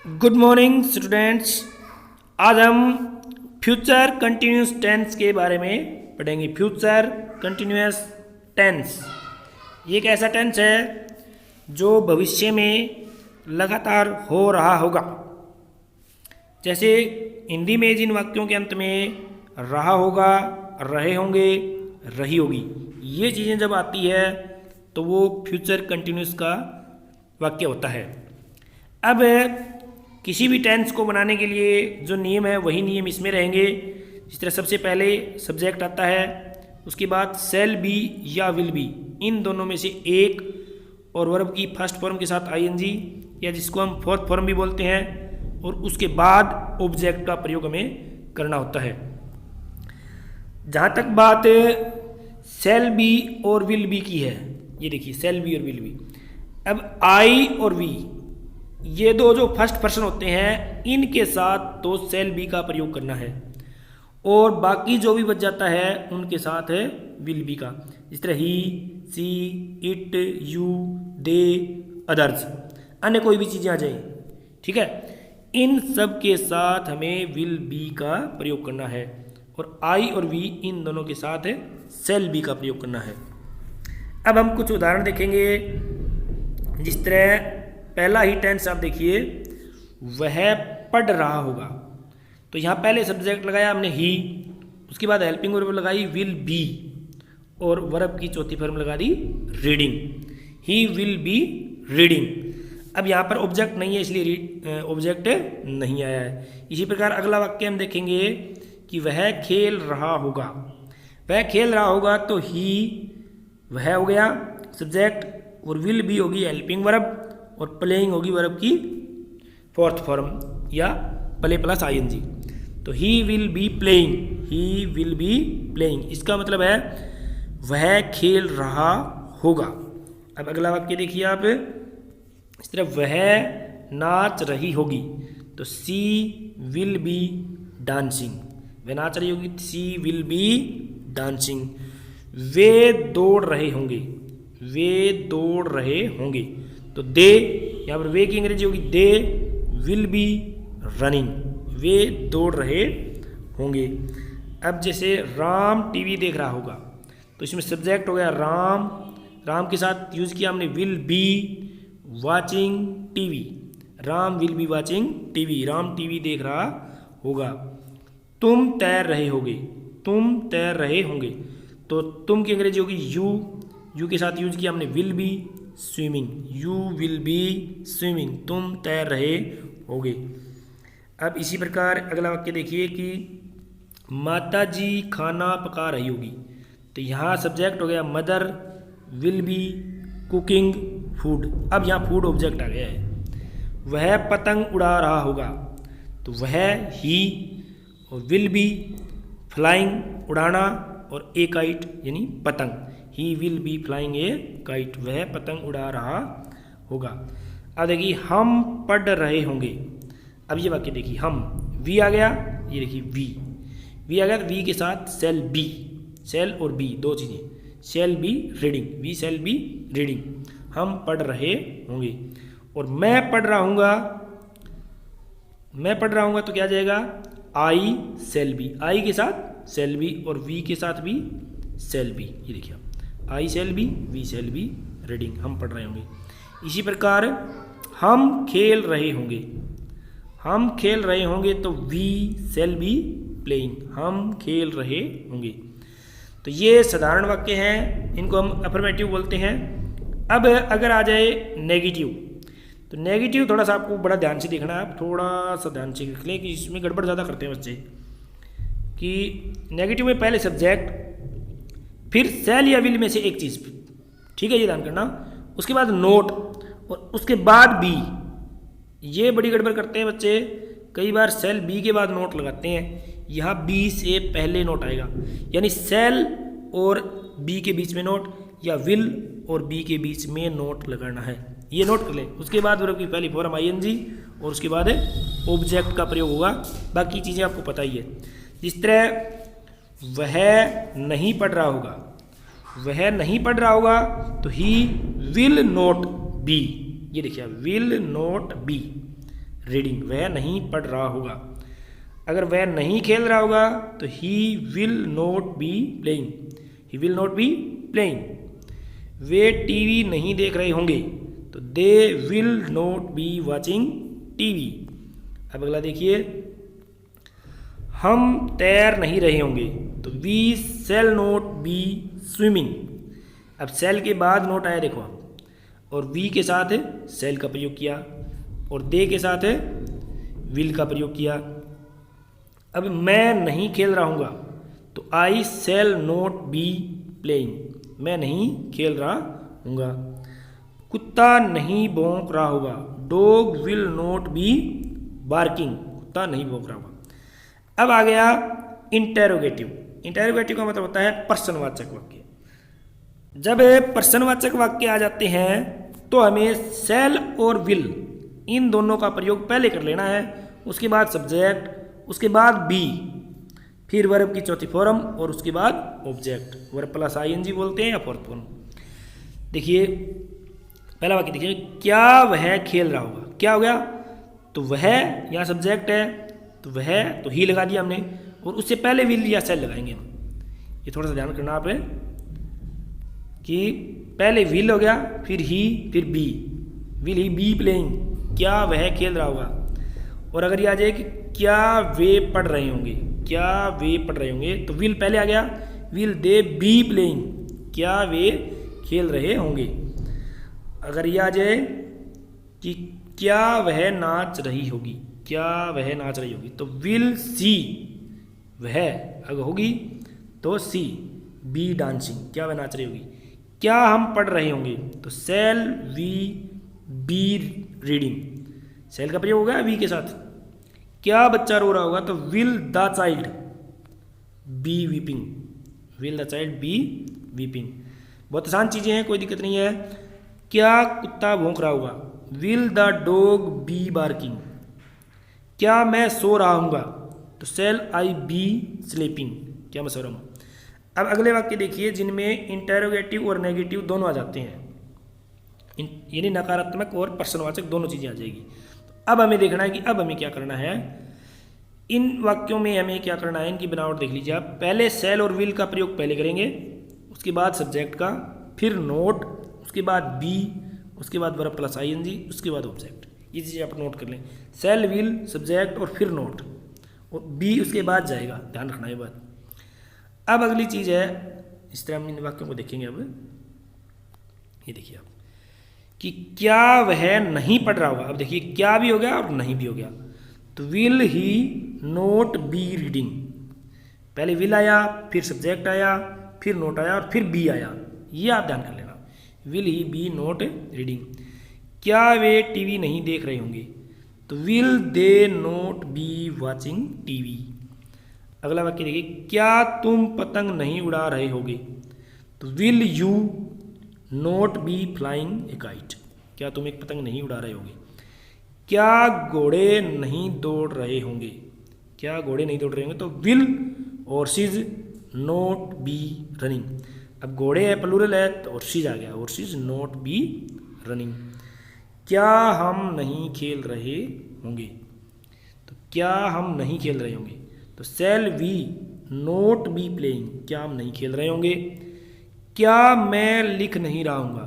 Good morning students. आज हम future continuous tense के बारे में पढ़ेंगे। फ्यूचर कंटिन्यूस टेंस ये एक ऐसा टेंस है जो भविष्य में लगातार हो रहा होगा। जैसे हिंदी में जिन वाक्यों के अंत में रहा होगा, रहे होंगे, रही होगी, ये चीज़ें जब आती है तो वो फ्यूचर कंटिन्यूस का वाक्य होता है। अब किसी भी टेंस को बनाने के लिए जो नियम है वही नियम इसमें रहेंगे। जिस तरह सबसे पहले सब्जेक्ट आता है, उसके बाद शैल बी या विल बी, इन दोनों में से एक, और वर्ब की फर्स्ट फॉर्म के साथ आईएनजी या जिसको हम फोर्थ फॉर्म भी बोलते हैं, और उसके बाद ऑब्जेक्ट का प्रयोग हमें करना होता है। जहाँ तक बात शैल बी और विल बी की है, ये देखिए शैल बी और विल बी। अब आई और वी, ये दो जो फर्स्ट पर्सन होते हैं, इनके साथ तो शैल बी का प्रयोग करना है, और बाकी जो भी बच जाता है उनके साथ है विल बी का। इस तरह ही, सी, इट, यू, दे, अदर्स, अन्य कोई भी चीज़ें आ जाए, ठीक है, इन सब के साथ हमें विल बी का प्रयोग करना है, और आई और वी इन दोनों के साथ है शैल बी का प्रयोग करना है। अब हम कुछ उदाहरण देखेंगे। जिस तरह पहला ही टेंस आप देखिए, वह पढ़ रहा होगा, तो यहाँ पहले सब्जेक्ट लगाया हमने ही, उसके बाद हेल्पिंग वर्ब लगाई विल बी, और वर्ब की चौथी फॉर्म लगा दी reading. He will be reading. अब यहाँ पर ऑब्जेक्ट नहीं है इसलिए ऑब्जेक्ट नहीं आया है। इसी प्रकार अगला वाक्य हम देखेंगे कि वह खेल रहा होगा। वह खेल रहा होगा तो ही, वह हो गया सब्जेक्ट, और विल बी होगी हेल्पिंग वर्ब, और प्लेइंग होगी वर्ब की फोर्थ फॉर्म या प्ले प्लस आईएनजी। तो he will be playing, he will be playing, इसका मतलब है वह खेल रहा होगा। अब अगला वाक्य देखिए आप, इस तरह वह नाच रही होगी, तो सी विल बी डांसिंग, वह नाच रही होगी, सी विल बी डांसिंग। वे दौड़ रहे होंगे, वे दौड़ रहे होंगे, तो दे, यहाँ पर वे की अंग्रेजी होगी दे विल बी रनिंग, वे दौड़ रहे होंगे। अब जैसे राम टीवी देख रहा होगा, तो इसमें सब्जेक्ट हो गया राम, राम के साथ यूज किया हमने will be watching TV, Ram will be watching TV, Ram TV देख रहा होगा। तुम तैर रहे होगे, तुम तैर रहे होंगे, तो तुम की अंग्रेजी होगी यू, यू के साथ यूज किया हमने will be swimming, you will be swimming, तुम तैर रहे होगे। अब इसी प्रकार अगला वाक्य देखिए कि माता जी खाना पका रही होगी, तो यहाँ सब्जेक्ट हो गया mother will be cooking food. अब यहाँ फूड ऑब्जेक्ट आ गया है। वह पतंग उड़ा रहा होगा, तो वह ही, और विल बी फ्लाइंग उड़ाना, और ए काइट यानी पतंग, he will be flying a kite, वह पतंग उड़ा रहा होगा। अब देखिए हम पढ़ रहे होंगे। अब ये वाक्य देखिए, हम वी आ गया, ये देखिए वी आ गया, तो वी के साथ शैल बी, शैल और बी दो चीज़ें, shall be reading, we shall be reading, हम पढ़ रहे होंगे। और मैं पढ़ रहा हूँगा, मैं पढ़ रहा हूँगा तो क्या जाएगा आई शैल बी, आई के साथ शैल बी, और वी के साथ भी शैल बी, ये देखिए I shall be we shall be reading, हम पढ़ रहे होंगे। इसी प्रकार हम खेल रहे होंगे, हम खेल रहे होंगे, तो वी शैल बी प्लेइंग, हम खेल रहे होंगे। तो ये साधारण वाक्य हैं, इनको हम अफर्मेटिव बोलते हैं। अब अगर आ जाए नेगेटिव, तो नेगेटिव थोड़ा सा आपको बड़ा ध्यान से देखना है, आप थोड़ा सा ध्यान से देख लें कि इसमें गड़बड़ ज़्यादा करते हैं बच्चे। कि नेगेटिव में पहले सब्जेक्ट, फिर शैल या विल में से एक चीज़, ठीक है, ये ध्यान करना, उसके बाद नोट, और उसके बाद बी। ये बड़ी गड़बड़ करते हैं बच्चे, कई बार शैल बी के बाद नोट लगाते हैं, यहाँ बी से पहले नोट आएगा, यानी शैल और बी के बीच में नोट, या विल और बी के बीच में नोट लगाना है, ये नोट कर ले। उसके बाद वर्ब की पहली फॉर्म आईएनजी, और उसके बाद ऑब्जेक्ट का प्रयोग होगा। बाकी चीज़ें आपको पता ही है। जिस तरह वह नहीं पढ़ रहा होगा, वह नहीं पढ़ रहा होगा, तो ही विल नोट बी, ये देखिए विल नॉट बी रीडिंग, वह नहीं पढ़ रहा होगा। अगर वह नहीं खेल रहा होगा तो he will not be playing, he will not be playing. वे टीवी नहीं देख रहे होंगे तो they will not be watching TV. अब अगला देखिए, हम तैर नहीं रहे होंगे तो we shall not be swimming. अब शैल के बाद नोट आया देखो आप, और वी के साथ शैल का प्रयोग किया और दे के साथ विल का प्रयोग किया। अब मैं नहीं खेल रहा हूँगा तो आई शैल नॉट बी प्लेइंग, मैं नहीं खेल रहा हूँगा। कुत्ता नहीं भौंक रहा होगा, dog will not B barking, कुत्ता नहीं भौंक रहा होगा। अब आ गया इंटेरोगेटिव। इंटेरोगेटिव का मतलब होता है प्रश्नवाचक वाक्य। जब प्रश्नवाचक वाक्य आ जाते हैं तो हमें शैल और विल इन दोनों का प्रयोग पहले कर लेना है, उसके बाद सब्जेक्ट, उसके बाद बी, फिर वर्ब की चौथी फॉर्म और उसके बाद ऑब्जेक्ट। वर्ब प्लस आईएनजी बोलते हैं या फोर्थ फॉर्म। देखिए पहला वाक्य देखिए, क्या वह खेल रहा होगा। क्या हो गया, तो वह यहाँ सब्जेक्ट है तो वह, तो ही लगा दिया हमने, और उससे पहले विल या शैल लगाएंगे हम। ये थोड़ा सा ध्यान करना आप कि पहले विल हो गया, फिर ही, फिर be, will he be playing, क्या वह खेल रहा होगा। और अगर ये आ जाए कि क्या वे पढ़ रहे होंगे, क्या वे पढ़ रहे होंगे, तो विल पहले आ गया, विल दे बी प्लेइंग, क्या वे खेल रहे होंगे। अगर ये आ जाए कि क्या वह नाच रही होगी, क्या वह नाच रही होगी, तो विल सी, वह अगर होगी तो सी बी डांसिंग, क्या वह नाच रही होगी। क्या हम पढ़ रहे होंगे, तो शैल वी बी रीडिंग, शैल का प्रयोग होगा वी के साथ। क्या बच्चा रो रहा होगा, तो will the child B weeping, will the child B weeping. बहुत आसान चीज़ें हैं, कोई दिक्कत नहीं है। क्या कुत्ता भौंक रहा होगा, will the dog be barking. क्या मैं सो रहा हूँगा, तो शैल आई बी स्लीपिंग, क्या मैं सो रहा हूँ। अब अगले वाक्य देखिए जिनमें इंटेरोगेटिव और नेगेटिव दोनों आ जाते हैं, यानी नकारात्मक और प्रश्नवाचक दोनों चीज़ें आ जाएगी। अब हमें देखना है कि अब हमें क्या करना है इन वाक्यों में, हमें क्या करना है, इनकी बनावट देख लीजिए आप। पहले शैल और विल का प्रयोग पहले करेंगे, उसके बाद सब्जेक्ट का, फिर नोट, उसके बाद बी, उसके बाद वर्ब प्लस आईएनजी, उसके बाद ऑब्जेक्ट। ये चीज़ें आप नोट कर लें, शैल विल सब्जेक्ट और फिर नोट, और बी उसके बाद जाएगा, ध्यान रखना ये बात। अब अगली चीज़ है, इस तरह हम इन वाक्यों को देखेंगे। अब ये देखिए आप कि क्या वह नहीं पढ़ रहा होगा। अब देखिए क्या भी हो गया और नहीं भी हो गया, तो will he not be reading, पहले विल आया, फिर सब्जेक्ट आया, फिर नोट आया और फिर बी आया, ये आप ध्यान कर लेना, will he be not reading. क्या वे टीवी नहीं देख रहे होंगे, तो will they not be watching TV. अगला वाक्य देखिए, क्या तुम पतंग नहीं उड़ा रहे होगे, तो will you not be flying a kite, क्या तुम एक पतंग नहीं उड़ा रहे होगे। क्या घोड़े नहीं दौड़ रहे होंगे, क्या घोड़े नहीं दौड़ रहे होंगे, तो will horses not be running. अब घोड़े है प्लूरल है तो हॉर्सेस आ गया, हॉर्सेस नोट बी रनिंग। क्या हम नहीं खेल रहे होंगे, तो क्या हम नहीं खेल रहे होंगे, तो shall we not be playing, क्या हम नहीं खेल रहे होंगे। क्या मैं लिख नहीं रहा हूँगा,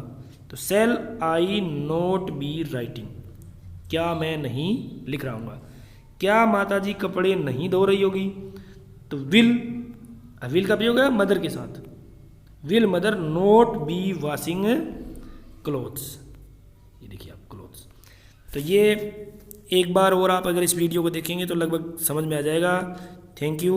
तो शैल आई नोट बी राइटिंग, क्या मैं नहीं लिख रहा हूँगा। क्या माताजी कपड़े नहीं धो रही होगी, तो विल का प्रयोग है मदर के साथ, will mother not be washing clothes. ये देखिए आप क्लोथ्स। तो ये एक बार और आप अगर इस वीडियो को देखेंगे तो लगभग समझ में आ जाएगा। Thank you.